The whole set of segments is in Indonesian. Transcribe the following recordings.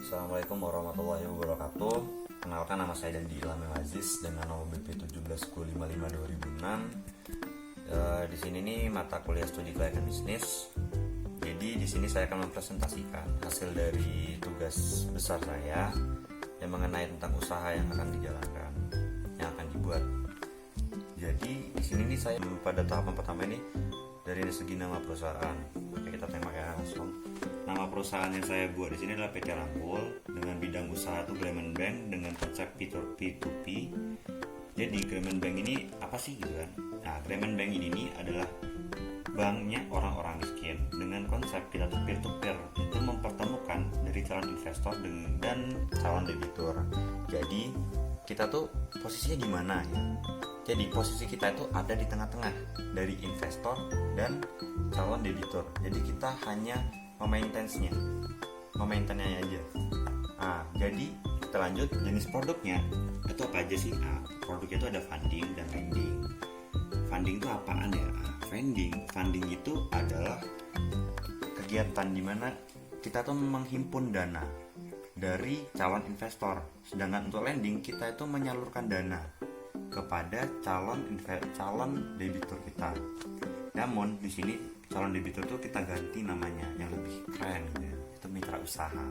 Assalamualaikum warahmatullahi wabarakatuh. Kenalkan, nama saya Dandi Ilham Aziz dengan nomor BP 171055-2006. Di sini nih mata kuliah studi keuangan bisnis. Jadi di sini saya akan mempresentasikan hasil dari tugas besar saya yang mengenai tentang usaha yang akan dijalankan, yang akan dibuat. Jadi di sini nih saya pada tahapan pertama ini dari segi nama perusahaan. Oke, kita tembak ya langsung. Nama perusahaan yang saya buat di sini adalah PT Rampul dengan bidang usaha itu Grameen Bank dengan konsep P2P. Jadi Grameen Bank ini apa sih gitu kan? Nah, Grameen Bank ini nih adalah banknya orang-orang miskin dengan konsep kita tuh peer-to-peer untuk mempertemukan dari calon investor dan calon debitur. Jadi kita tuh posisinya gimana ya? Jadi posisi kita itu ada di tengah-tengah dari investor dan calon debitur. Jadi kita hanya memaintennya aja. Jadi kita lanjut jenis produknya itu apa aja sih? Produknya itu ada funding dan lending. Funding itu apaan ya? Funding itu adalah kegiatan di mana kita tuh menghimpun dana dari calon investor. Sedangkan untuk lending kita itu menyalurkan dana kepada calon debitur kita. Namun di sini calon debitur itu kita ganti namanya yang lebih keren gitu ya. Itu mitra usaha.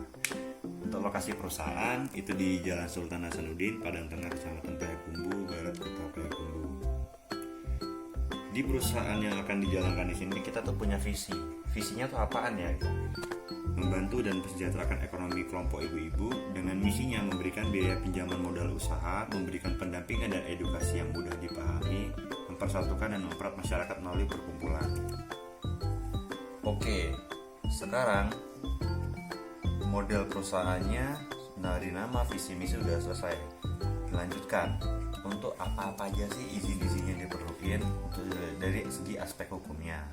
Untuk lokasi perusahaan itu di Jalan Sultan Hasanuddin, Padang Tengah, Kecamatan Payakumbuh, Barat Kota Payakumbuh. Di perusahaan yang akan dijalankan di sini kita tuh punya visi. Visinya tuh apaan ya? Membantu dan mensejahterakan ekonomi kelompok ibu-ibu dengan misinya memberikan biaya pinjaman modal usaha, memberikan pendampingan dan edukasi yang mudah dipahami, mempersatukan dan mempererat masyarakat melalui perkumpulan. Oke, sekarang model perusahaannya dari nama visi misi sudah selesai. Dilanjutkan, untuk apa-apa aja sih izin-izin yang diperlukan dari segi aspek hukumnya.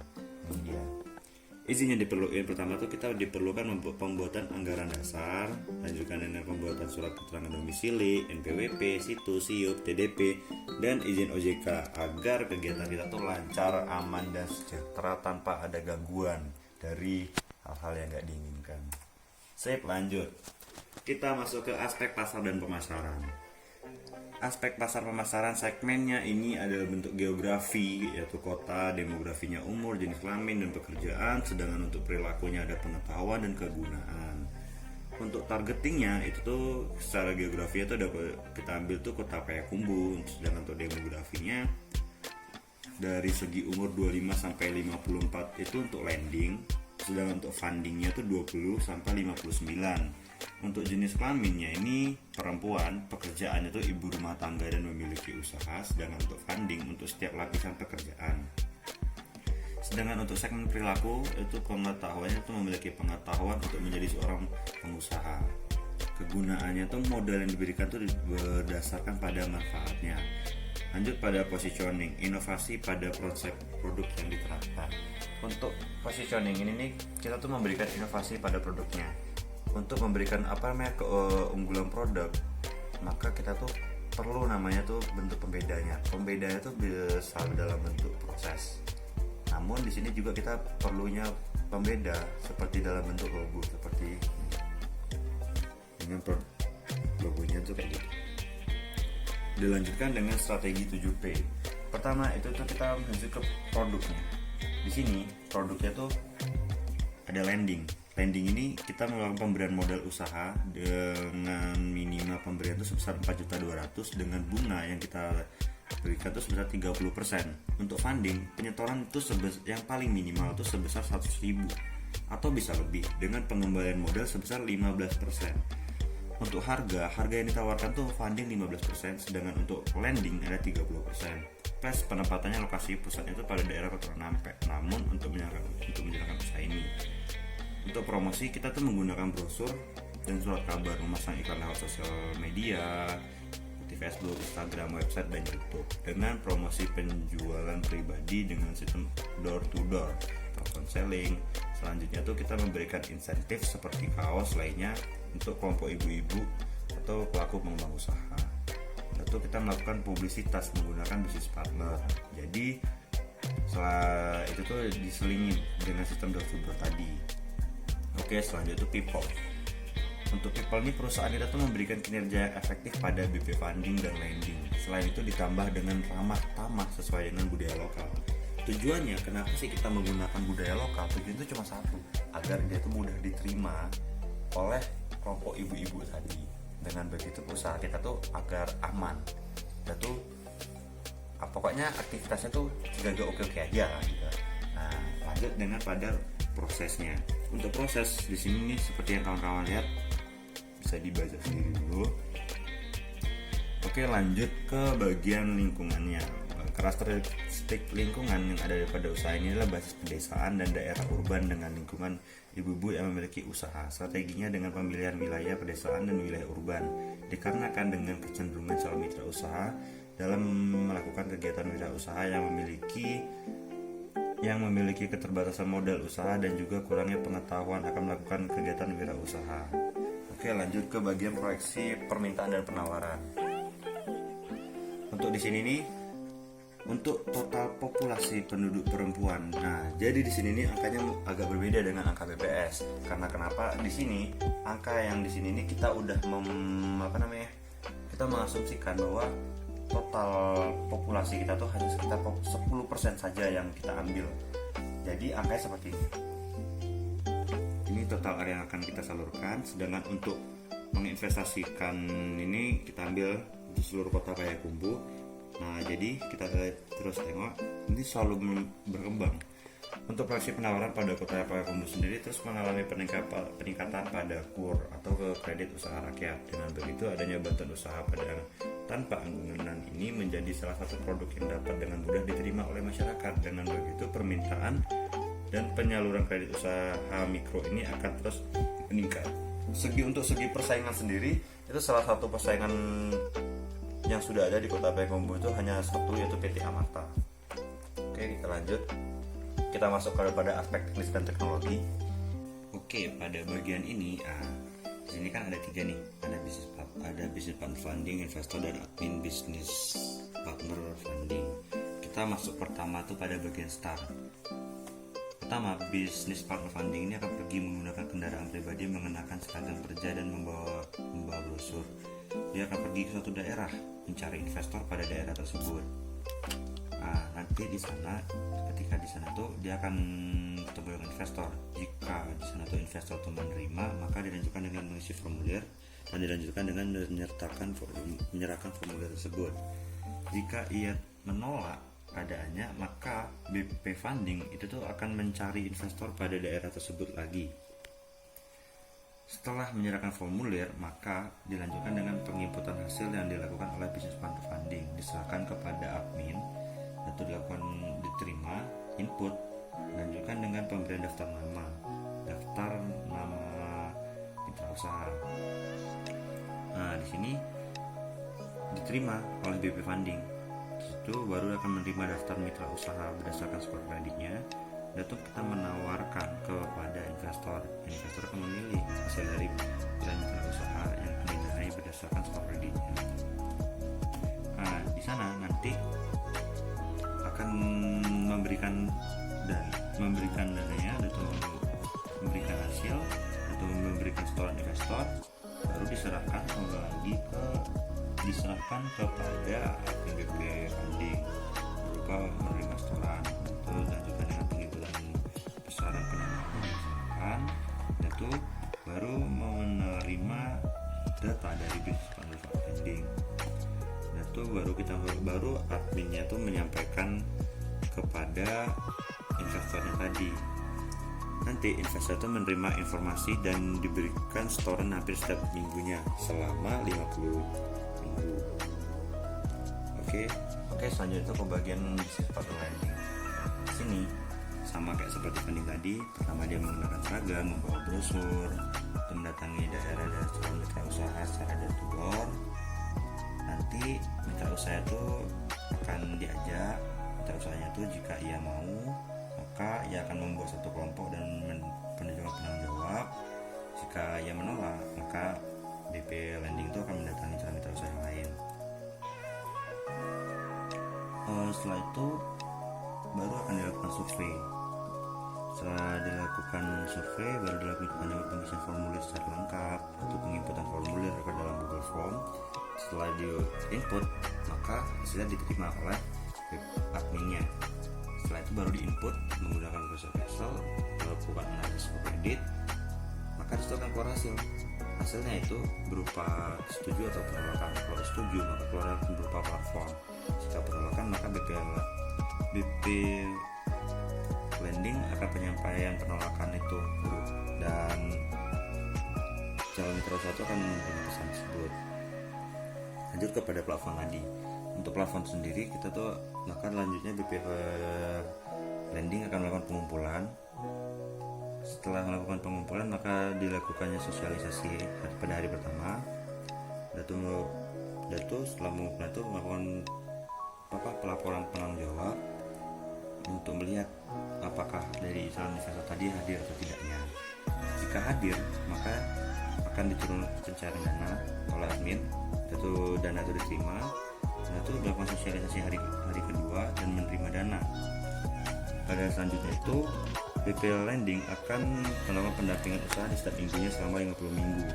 Ini dia. Izin yang diperlukan pertama tuh kita diperlukan pembuatan anggaran dasar, lanjutkan dengan pembuatan surat keterangan domisili, NPWP, situs, SIUP, TDP, dan izin OJK agar kegiatan kita tuh lancar, aman, dan sejahtera tanpa ada gangguan dari hal-hal yang gak diinginkan. Sip, lanjut. Kita masuk ke aspek pasar dan pemasaran. Aspek pasar pemasaran segmennya ini adalah bentuk geografi, yaitu kota, demografinya umur, jenis kelamin, dan pekerjaan. Sedangkan untuk perilakunya ada pengetahuan dan kegunaan. Untuk targetingnya itu tuh secara geografi itu dapat kita ambil tuh kota Payakumbuh. Sedangkan untuk demografinya dari segi umur 25 sampai 54 itu untuk lending. Sedangkan untuk fundingnya itu 20 sampai 59. Untuk jenis kelaminnya ini perempuan, pekerjaannya itu ibu rumah tangga dan memiliki usaha. Sedangkan untuk funding untuk setiap lapisan pekerjaan. Sedangkan untuk segmen perilaku itu pengetahuannya itu memiliki pengetahuan untuk menjadi seorang pengusaha. Kegunaannya itu modal yang diberikan itu berdasarkan pada manfaatnya. Lanjut pada positioning, inovasi pada konsep produk yang diterapkan. Untuk positioning ini nih kita tuh memberikan inovasi pada produknya. Untuk memberikan keunggulan produk, maka kita tuh perlu namanya tuh bentuk pembedanya. Pembedanya tuh bisa dalam bentuk proses. Namun di sini juga kita perlunya pembeda seperti dalam bentuk logo, seperti dengan logonya tuh kayak gitu. Dilanjutkan dengan strategi 7P. Pertama itu tuh kita menuju ke produknya. Di sini produknya tuh ada lending. Lending ini kita melakukan pemberian modal usaha dengan minimal pemberian itu sebesar 4.200.000 dengan bunga yang kita berikan itu sebesar 30%. Untuk funding, penyetoran itu yang paling minimal itu sebesar 100.000 atau bisa lebih dengan pengembalian modal sebesar 15%. Untuk harga yang ditawarkan tuh funding 15%, sedangkan untuk lending ada 30%. Plus penempatannya lokasi pusatnya itu pada daerah Kota Nampek. Namun untuk menjalankan usaha ini, untuk promosi kita tuh menggunakan brosur dan surat kabar, memasang iklan lewat sosial media seperti Facebook, Instagram, website, dan YouTube. Dengan promosi penjualan pribadi dengan sistem door to door, telepon selling. Selanjutnya tuh kita memberikan insentif seperti kaos lainnya untuk kelompok ibu-ibu atau pelaku pengembang usaha. Lalu kita melakukan publisitas menggunakan bisnis partner. Jadi setelah itu tuh diselingi dengan sistem door to door tadi. Oke, selanjutnya itu people. Untuk people ini perusahaan kita tuh memberikan kinerja yang efektif pada BP funding dan lending. Selain itu ditambah dengan ramah tamah sesuai dengan budaya lokal. Tujuannya kenapa sih kita menggunakan budaya lokal? Tujuan itu cuma satu, agar dia tuh mudah diterima oleh kelompok ibu-ibu tadi. Dengan begitu usaha kita tuh agar aman. Dan tuh pokoknya aktivitasnya tuh juga oke-oke aja gitu. Nah, lanjut dengan pada prosesnya. Untuk proses di sini nih, seperti yang kawan-kawan lihat, bisa dibaca sendiri dulu. Oke, lanjut ke bagian lingkungannya. Karakteristik lingkungan yang ada pada usaha ini adalah basis pedesaan dan daerah urban dengan lingkungan ibu-ibu yang memiliki usaha. Strateginya dengan pemilihan wilayah pedesaan dan wilayah urban. Dikarenakan dengan kecenderungan calon mitra usaha dalam melakukan kegiatan wirausaha yang memiliki keterbatasan modal usaha dan juga kurangnya pengetahuan akan melakukan kegiatan wirausaha. Oke, lanjut ke bagian proyeksi permintaan dan penawaran. Untuk di sini nih, untuk total populasi penduduk perempuan. Nah, jadi di sini nih angkanya agak berbeda dengan angka BPS. Karena kenapa? Di sini angka yang di sini nih kita udah kita mengasumsikan bahwa total populasi kita tuh hanya sekitar 10% saja yang kita ambil. Jadi angkanya seperti ini. Ini total area yang akan kita salurkan. Sedangkan untuk menginvestasikan ini kita ambil untuk seluruh kota Payakumbuh. Nah, jadi kita terus tengok ini selalu berkembang. Untuk proyeksi penawaran pada kota Payakumbuh sendiri terus mengalami peningkatan pada KUR atau ke kredit usaha rakyat. Dengan begitu adanya bantuan usaha pada tanpa anggunan ini menjadi salah satu produk yang dapat dengan mudah diterima oleh masyarakat. Dengan begitu permintaan dan penyaluran kredit usaha mikro ini akan terus meningkat. Untuk segi persaingan sendiri, itu salah satu persaingan yang sudah ada di kota Payakumbuh itu hanya satu, yaitu PT Amarta. Oke, kita lanjut. Kita masuk pada aspek teknis dan teknologi. Oke, pada bagian ini di sini kan ada 3 nih, ada business partner funding, investor, dan admin business partner funding. Kita masuk pertama tuh pada bagian start. Pertama, business partner funding ini akan pergi menggunakan kendaraan pribadi, mengenakan seragam kerja dan membawa brosur. Dia akan pergi ke suatu daerah mencari investor pada daerah tersebut. Nah, nanti ketika di sana tuh dia akan bertemu dengan investor. Jika di sana tuh investor tuh menerima, maka dilanjutkan dengan mengisi formulir dan dilanjutkan dengan menyerahkan formulir tersebut. Jika ia menolak keadaannya, maka BP funding itu tuh akan mencari investor pada daerah tersebut lagi. Setelah menyerahkan formulir, maka dilanjutkan dengan penginputan hasil yang dilakukan oleh business partner funding, diserahkan kepada admin atau diterima input, dilanjutkan dengan pemberian daftar nama mitra usaha. Nah, di sini diterima oleh BP funding. Itu baru akan menerima daftar mitra usaha berdasarkan skor kreditnya. Dan itu kita menawarkan kepada investor akan memilih hasil dari mitra usaha yang dinilai berdasarkan skor kreditnya. Nah, di sana nanti akan memberikan dananya atau memberikan hasil atau memberikan setoran investor, baru diserahkan kepada BP funding berupa menerima setoran. Terus lanjutkan dengan pengumpulan besaran pendanaan, dan itu baru menerima data dari business partner funding. Dan itu baru adminnya tuh menyampaikan kepada investornya tadi. Nanti investor itu menerima informasi dan diberikan setoran hampir setiap minggunya selama 50 minggu. Oke, selanjutnya itu ke bagian business partner lending. Di sini sama kayak seperti funding tadi, pertama dia menggunakan seragam, membawa brosur, mendatangi daerah calon mitra usaha secara door to door. Nanti mitra usaha itu akan diajak, mitra usahanya itu jika ia mau, maka ia akan membuat satu kelompok dan penanggung jawab. Jika ia menolak, maka BP lending itu akan mendatangi calon mitra usaha yang lain. Setelah itu baru akan dilakukan survei. Setelah dilakukan survei, baru dilakukan pengisian formulir secara lengkap atau penginputan formulir ke dalam Google Form. Setelah di input, maka hasilnya diterima oleh adminnya. Setelah itu baru diinput menggunakan Microsoft Excel, melakukan analisis kredit, maka disitu akan keluar hasil. Hasilnya itu berupa setuju atau penolakan. Kalau setuju maka keluar berupa platform. Jika penolakan maka BP Lending akan penyampaian penolakan itu dan calon mitra usaha itu akan menerima pesan tersebut. Lanjut kepada platform tadi. Untuk platform sendiri kita tuh maka lanjutnya BP Lending akan melakukan pengumpulan. Setelah melakukan pengumpulan maka dilakukannya sosialisasi pada hari pertama. Datu setelah mengumpulan itu melakukan pelaporan penanggung jawab untuk melihat apakah dari calon investor tadi hadir atau tidaknya. Jika hadir maka akan diturunkan pencairan dana oleh admin. Dana itu diterima. Dana itu dilakukan sosialisasi hari kedua dan menerima dana. Pada selanjutnya itu BP Lending akan melakukan pendampingan usaha di setiap minggunya selama 50 minggu.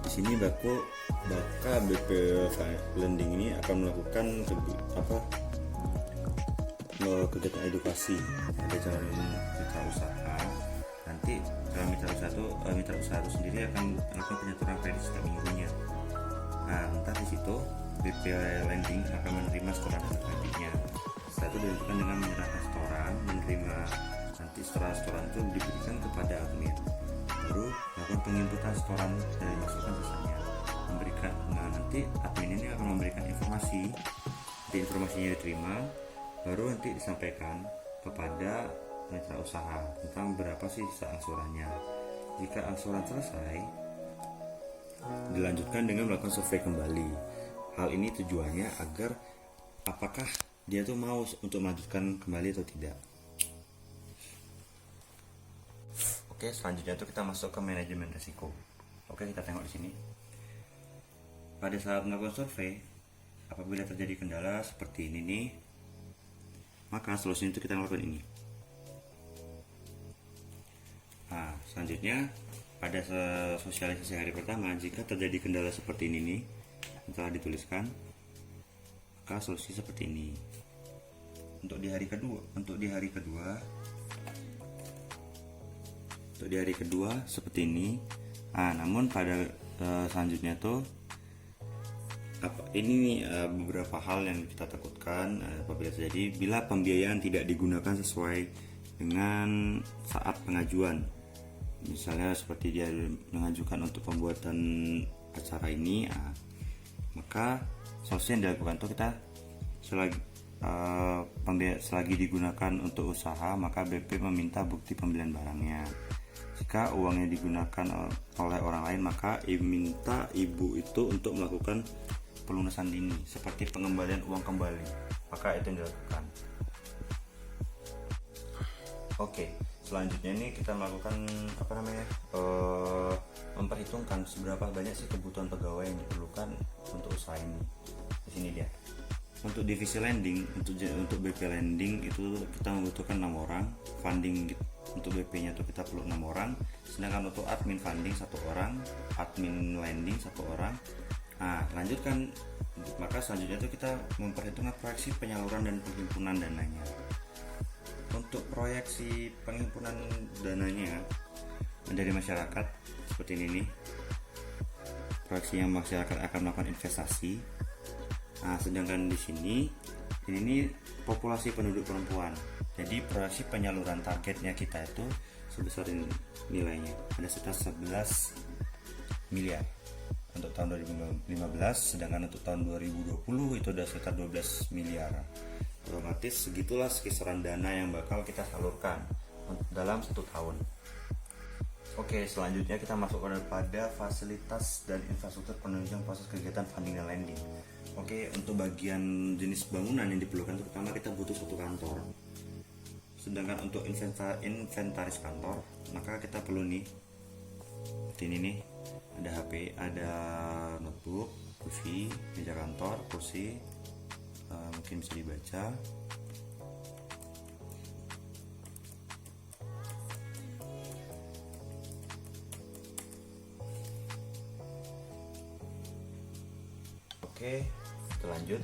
Di sini maka BP Lending ini akan melakukan kegiatan edukasi pada calon mitra usaha. Nanti calon mitra usaha itu sendiri akan melakukan penyetoran kredit setiap minggunya. Nah, entah di situ BP Lending akan menerima setoran kreditnya. Setelah itu dilakukan dengan menyerahkan setoran, menerima nanti setoran itu diberikan kepada admin. Baru melakukan penginputan setoran dan dimasukkan sisanya. Nanti admin ini akan memberikan informasi. Informasinya diterima, baru nanti disampaikan kepada mitra usaha tentang berapa sih sisa angsurannya. Jika angsuran selesai, dilanjutkan dengan melakukan survei kembali. Hal ini tujuannya agar apakah dia tuh mau untuk melanjutkan kembali atau tidak. Oke, selanjutnya itu kita masuk ke manajemen risiko. Oke, kita tengok di sini. Pada saat melakukan survei, apabila terjadi kendala seperti ini nih, maka solusinya itu kita lakukan ini. Nah, selanjutnya pada sosialisasi hari pertama, jika terjadi kendala seperti ini nih, telah dituliskan, maka solusi seperti ini. Untuk di hari kedua seperti ini. Nah, namun pada selanjutnya tuh ini beberapa hal yang kita takutkan apabila terjadi bila pembiayaan tidak digunakan sesuai dengan saat pengajuan. Misalnya seperti dia mengajukan untuk pembuatan acara ini, maka solusi yang dilakukan itu kita selagi digunakan untuk usaha, maka BP meminta bukti pembelian barangnya. Jika uangnya digunakan oleh orang lain, maka minta ibu itu untuk melakukan pelunasan dini seperti pengembalian uang kembali, maka itu yang dilakukan. Oke, selanjutnya ini kita melakukan memperhitungkan seberapa banyak sih kebutuhan pegawai yang diperlukan untuk usaha ini. Di sini dia. Untuk divisi lending, untuk BP Lending itu kita membutuhkan 6 orang, funding untuk BP-nya itu kita perlu 6 orang, sedangkan untuk admin funding 1 orang, admin lending 1 orang. Nah, lanjutkan, maka selanjutnya itu kita memperhitungkan proyeksi penyaluran dan penghimpunan dananya. Untuk proyeksi penghimpunan dananya dari masyarakat seperti ini nih, proyeksinya masyarakat akan melakukan investasi. Nah, sedangkan di sini ini populasi penduduk perempuan. Jadi proyeksi penyaluran targetnya kita itu sebesar ini nilainya ada sekitar 11 miliar untuk tahun 2015, sedangkan untuk tahun 2020 itu ada sekitar 12 miliar. Otomatis segitulah kisaran dana yang bakal kita salurkan dalam 1 tahun. Oke, selanjutnya kita masuk pada fasilitas dan infrastruktur penunjang proses kegiatan funding dan lending. Oke, untuk bagian jenis bangunan yang diperlukan, pertama kita butuh 1 kantor. Sedangkan untuk inventaris kantor, maka kita perlu nih seperti ini nih, ada HP, ada notebook, kursi, meja kantor, kursi, mungkin bisa dibaca. Oke, kita lanjut.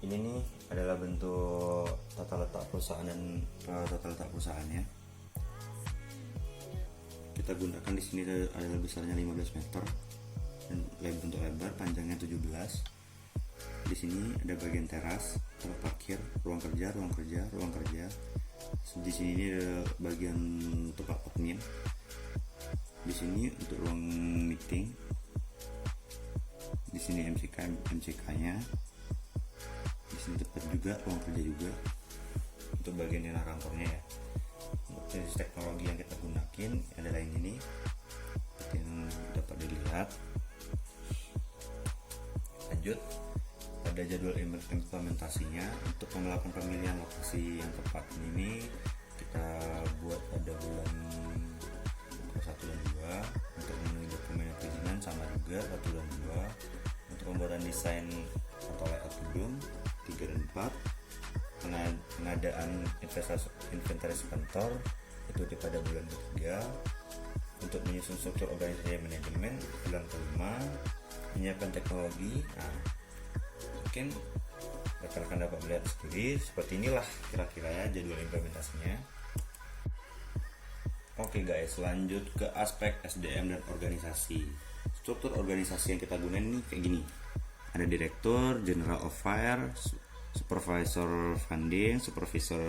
Ini nih adalah bentuk tata letak perusahaan dan tata letak perusahaannya. Kita gunakan di sini adalah besarnya 15 meter dan bentuk lebar, panjangnya 17. Di sini ada bagian teras, tempat parkir, ruang kerja. Di sini ini ada bagian tempat admin. Di sini untuk ruang meeting. Di sini MCK-nya. Di sini tempat juga ruang kerja juga. Untuk bagian inner kantornya ya. Untuk jenis teknologi yang kita gunakan adalah ini yang dapat dilihat. Lanjut, ada jadwal implementasinya. Untuk melakukan pemilihan lokasi yang tepat ini kita buat pada bulan 1 dan 2. Untuk memenuhi dokumen perizinan sama juga 1 dan 2. Untuk pembuatan desain atau layout gedung 3 dan 4. Pengadaan inventaris kantor itu pada bulan ke-3. Untuk menyusun struktur organisasi manajemen bulan ke-5. Menyiapkan teknologi. Nah, mungkin rekan-rekan dapat melihat sendiri seperti inilah kira-kira ya jadwal implementasinya. Oke guys, lanjut ke aspek SDM dan organisasi. Struktur organisasi yang kita gunakan ini kayak gini. Ada direktur, general affairs, supervisor funding, supervisor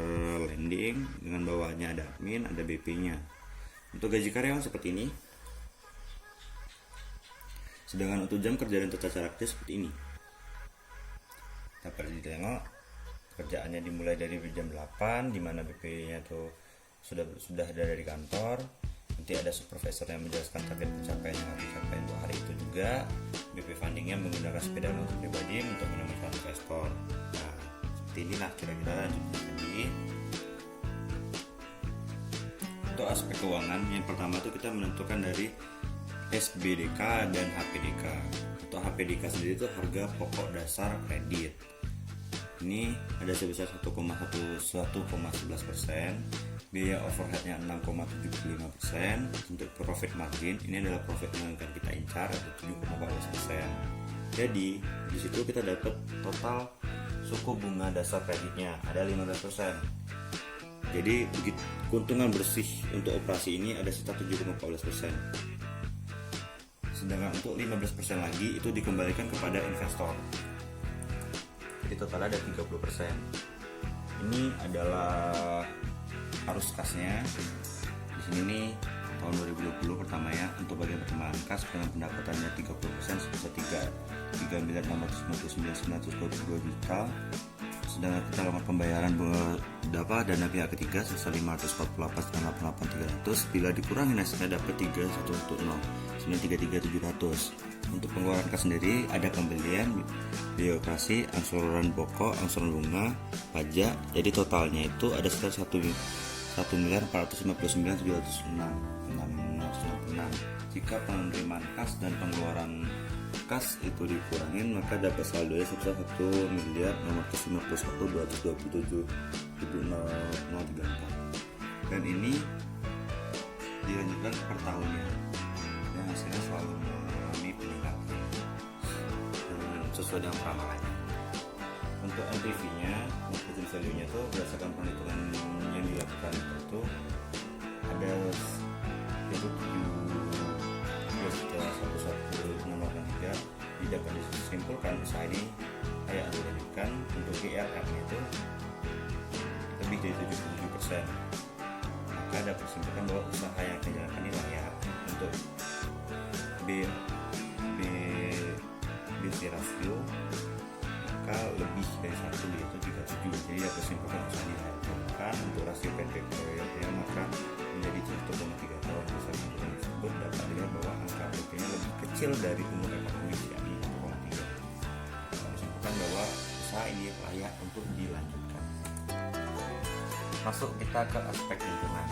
lending, dengan bawahnya ada admin, ada BP-nya. Untuk gaji karyawan seperti ini. Sedangkan untuk jam kerja dan tata cara kerja seperti ini. Dapat ditengok kerjaannya dimulai dari jam 8, di mana BP-nya tuh sudah ada dari kantor. Nanti ada supervisor yang menjelaskan target pencapaian yang harus dicapai untuk hari itu juga. BP fundingnya menggunakan sepeda motor pribadi untuk menemukan investor. Nah, seperti inilah kira-kira lanjutnya tadi. Untuk aspek keuangan, yang pertama itu kita menentukan dari SBDK dan HPDK. Untuk HPDK sendiri itu harga pokok dasar kredit. Ini ada sebesar 1,11%. Biaya overheadnya 6,75%. Untuk profit margin, ini adalah profit yang akan kita incar, ada 7,14%. Jadi di situ kita dapat total suku bunga dasar kreditnya ada 15%. Jadi keuntungan bersih untuk operasi ini ada sekitar 7,14%. Sedangkan untuk 15% lagi itu dikembalikan kepada investor. Jadi total ada 30%. Ini adalah arus kasnya. Di sini nih tahun 2020 pertama ya, untuk bagian pertambahan kas dengan pendapatannya 30% sebesar 3.659.922 juta. Sedangkan kita lakukan pembayaran dana pihak ketiga sebesar 548,88,300. Bila dikurangi hasilnya dapat 3.110.933.700. Untuk pengeluaran kas sendiri ada pembelian, biaya operasi, angsuran pokok, angsuran bunga, pajak. Jadi totalnya itu ada sekitar 1.459.706. Jika penerimaan kas dan pengeluaran kas itu dikurangin, maka dapat saldonya sebesar 1.651.227.034. Dan ini dilanjutkan per tahunnya, dan hasilnya selalu mengalami peningkatan sesuai dengan ramalannya. Untuk NPV-nya, net present value-nya itu berdasarkan perhitungan yang dilakukan itu ada yaitu 7.11683. Tidak dapat disimpulkan usaha ini layak untuk dilanjutkan. Untuk IRR-nya itu lebih dari 77%. Maka dapat disimpulkan bahwa usaha yang dijalankan ini layak. Untuk BC rasio maka lebih dari 1 yaitu 37. Jadi dapat disimpulkan usaha ini dilanjutkan. Untuk rasio PNP maka menjadi 1,3 tahun. Bisa tersebut dapat dilihat bahwa angka PP-nya lebih kecil dari umur ekonomi yakni 1,3. Disimpulkan bahwa usaha ini layak untuk dilanjutkan. Masuk kita ke aspek lingkungan.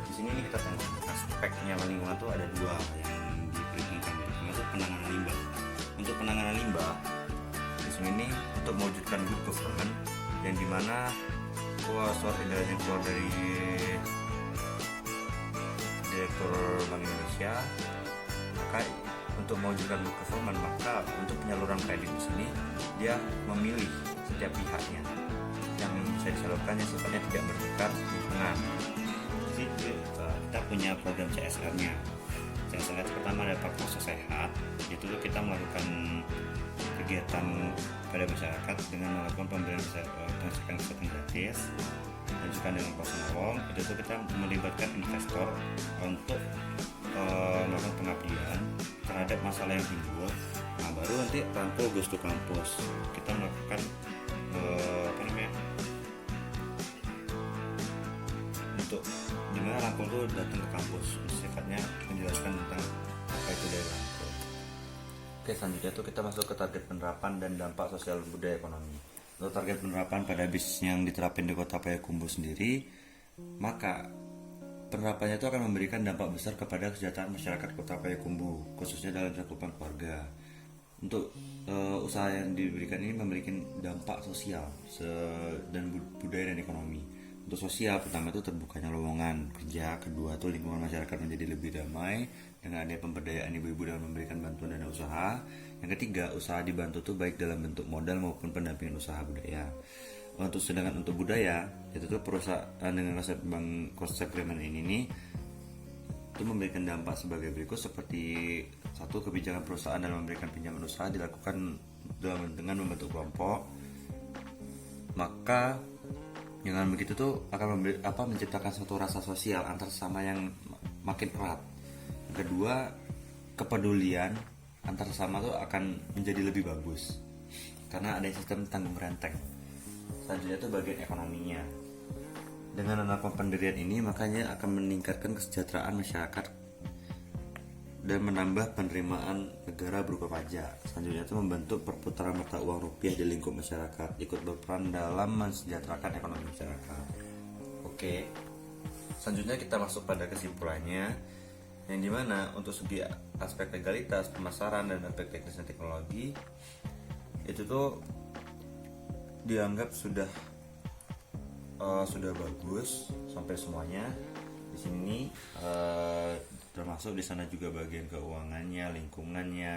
Di sini kita tengok aspeknya lingkungan itu ada 2 yang diperhatikan, termasuk penanganan limbah. Untuk penanganan limbah di sini nih untuk mewujudkan good government yang dimana surat edaran yang keluar dari Direktur Bank Indonesia, maka untuk mewujudkan good government, maka untuk penyaluran kredit di sini dia memilih setiap pihaknya yang bisa disalurkannya sifatnya tidak berdekat lingkungan. Jadi kita punya program CSR-nya. CSR itu pertama ada Prakoso Sehat, itu tuh kita melakukan kegiatan pada masyarakat dengan melakukan pemberian pengecekan kesehatan gratis, dan juga dengan kos menolong. Itu tuh kita melibatkan investor untuk melakukan pengabdian terhadap masalah yang timbul. Nah, baru nanti rangkul Gus to Kampus, kita melakukan untuk dimana rangkul tuh datang ke kampus, sifatnya menjelaskan tentang apa itu dari rangkul. Oke, selanjutnya tuh kita masuk ke target penerapan dan dampak sosial budaya ekonomi. Untuk target penerapan pada bisnis yang diterapin di Kota Payakumbuh sendiri, maka penerapannya itu akan memberikan dampak besar kepada kesejahteraan masyarakat Kota Payakumbuh, khususnya dalam cakupan keluarga. Untuk usaha yang diberikan ini memiliki dampak sosial dan budaya dan ekonomi. Untuk sosial, pertama itu terbukanya lowongan kerja, kedua itu lingkungan masyarakat menjadi lebih damai dengan adanya pemberdayaan ibu-ibu dengan memberikan bantuan dana usaha. Yang ketiga, usaha dibantu tuh baik dalam bentuk modal maupun pendampingan usaha budaya. Sedangkan untuk budaya, itu tuh perusahaan dengan konsep Bremen ini nih itu memberikan dampak sebagai berikut, seperti satu, kebijakan perusahaan dalam memberikan pinjaman usaha dilakukan dengan membentuk kelompok, maka dengan begitu tuh akan menciptakan suatu rasa sosial antar sesama yang makin erat. Kedua, kepedulian antar sesama tuh akan menjadi lebih bagus karena ada sistem tanggung renteng. Selanjutnya tuh bagian ekonominya. Dengan melakukan pendirian ini, makanya akan meningkatkan kesejahteraan masyarakat dan menambah penerimaan negara berupa pajak. Selanjutnya itu membentuk perputaran mata uang rupiah di lingkup masyarakat, ikut berperan dalam mensejahterakan ekonomi masyarakat. Oke, selanjutnya kita masuk pada kesimpulannya, yang dimana untuk segi aspek legalitas, pemasaran, dan aspek teknis dan teknologi itu tuh dianggap sudah bagus sampai semuanya. Di sini termasuk di sana juga bagian keuangannya, lingkungannya,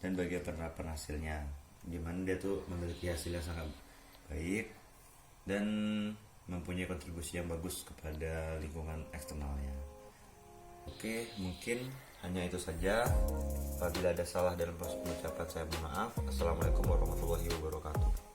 dan bagian penerapan hasilnya, dimana dia tuh memiliki hasil yang sangat baik dan mempunyai kontribusi yang bagus kepada lingkungan eksternalnya. Oke, mungkin hanya itu saja. Apabila ada salah dalam proses pengucapan, saya mohon maaf. Assalamualaikum warahmatullahi wabarakatuh.